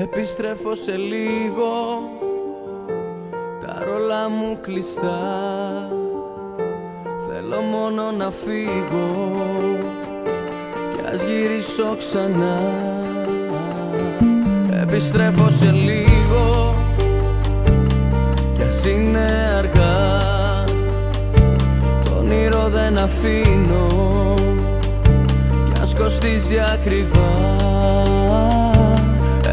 Επιστρέφω σε λίγο, τα ρόλα μου κλειστά. Θέλω μόνο να φύγω κι ας γυρίσω ξανά. Επιστρέφω σε λίγο κι ας είναι αργά. Το όνειρο δεν αφήνω κι ας κοστίζει ακριβά.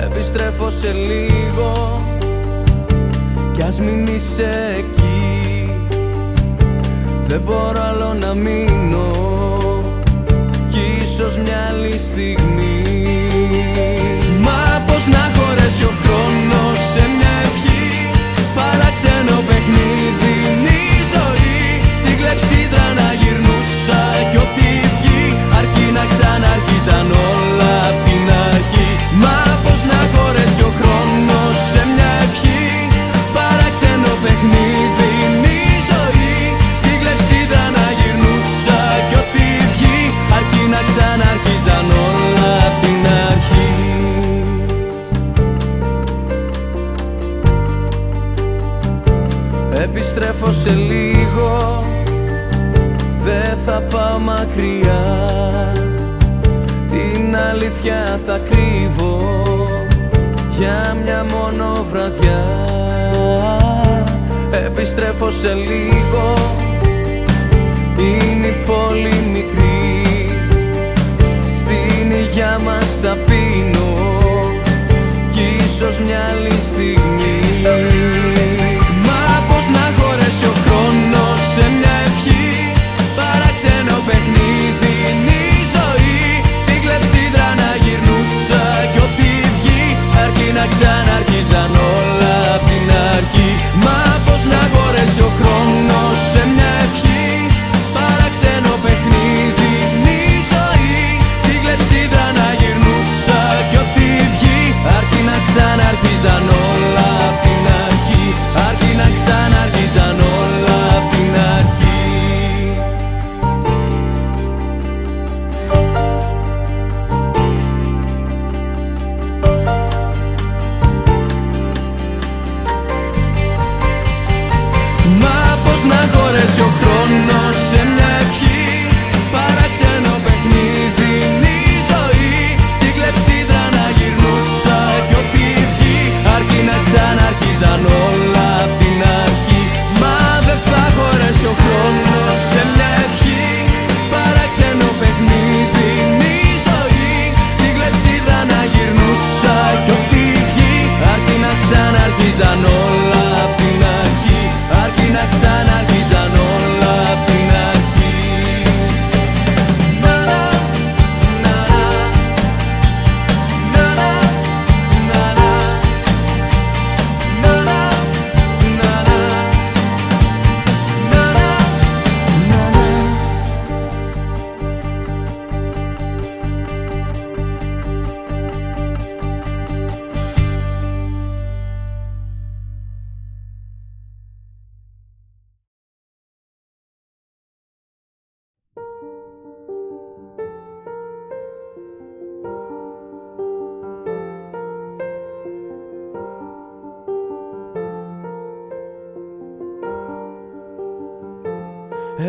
Επιστρέφω σε λίγο κι ας μην είσαι εκεί. Δεν μπορώ άλλο να μείνω κι ίσως μια άλλη στιγμή. Μα πώς να χωρέσει ο χρόνος σε μια ευχή, παράξενο παιχνίδι είναι η ζωή. Την κλεψίδρα να γυρνούσα κι ό,τι βγει, αρκεί να ξαναρχίζαν όλα απ' την αρχή. Μα πώς να χωρέσει ο χρόνος σε μια ευχή, παράξενο παιχνίδι είναι η ζωή. Την κλεψίδρα να γυρνούσα κι ό,τι βγει, αρκεί να ξαναρχίζαν όλα απ' την αρχή. Επιστρέφω σε λίγο, δεν θα πάω μακριά. Την αλήθεια θα κρύβω για μια μόνο βραδιά. Επιστρέφω σε λίγο, είναι η πόλη μικρή. Στην υγειά μας τα πίνω κι ίσως μια άλλη στιγμή. Μα πώς να χωρέσει ο χρόνος σε μια ευχή, παράξενο παιχνίδι είναι η ζωή. Την κλεψίδρα να γυρνούσα κι ό,τι βγει, αρκεί να ξαναρχίζαν όλα απ' την αρχή. Μα πώς να χωρέσει ο χρόνος σε μια ευχή, παράξενο παιχνίδι είναι η ζωή. Την κλεψίδρα να γυρνούσα κι ό,τι βγει, αρκεί να ξαναρχίζαν όλα απ' την αρχή. Αρκεί να ξαναρχίζαν όλα απ' την αρχή. Μα πώς να χωρέσει ο χρόνος σε μια ευχή, παράξενο παιχνίδι είναι η ζωή. Την κλεψίδρα να γυρνούσα κι ό,τι βγει, αρκεί να ξαναρχίζαν όλα απ' την αρχή. Μα δεν θα χωρέσει ο χρόνος σε μια ευχή, παράξενο παιχνίδι είναι η ζωή. Την κλεψίδρα να γυρνούσα κι ό,τι βγει, αρκεί να ξαναρχίζαν όλα απ' την αρχή. Αρκεί να ξαναρχίζαν όλα απ' την αρχή.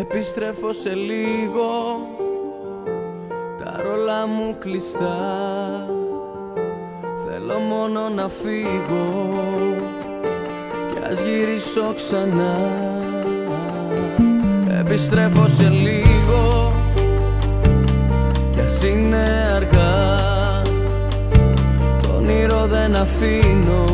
Επιστρέφω σε λίγο, τα ρόλα μου κλειστά. Θέλω μόνο να φύγω κι ας γυρίσω ξανά. Επιστρέφω σε λίγο κι ας είναι αργά. Το όνειρο δεν αφήνω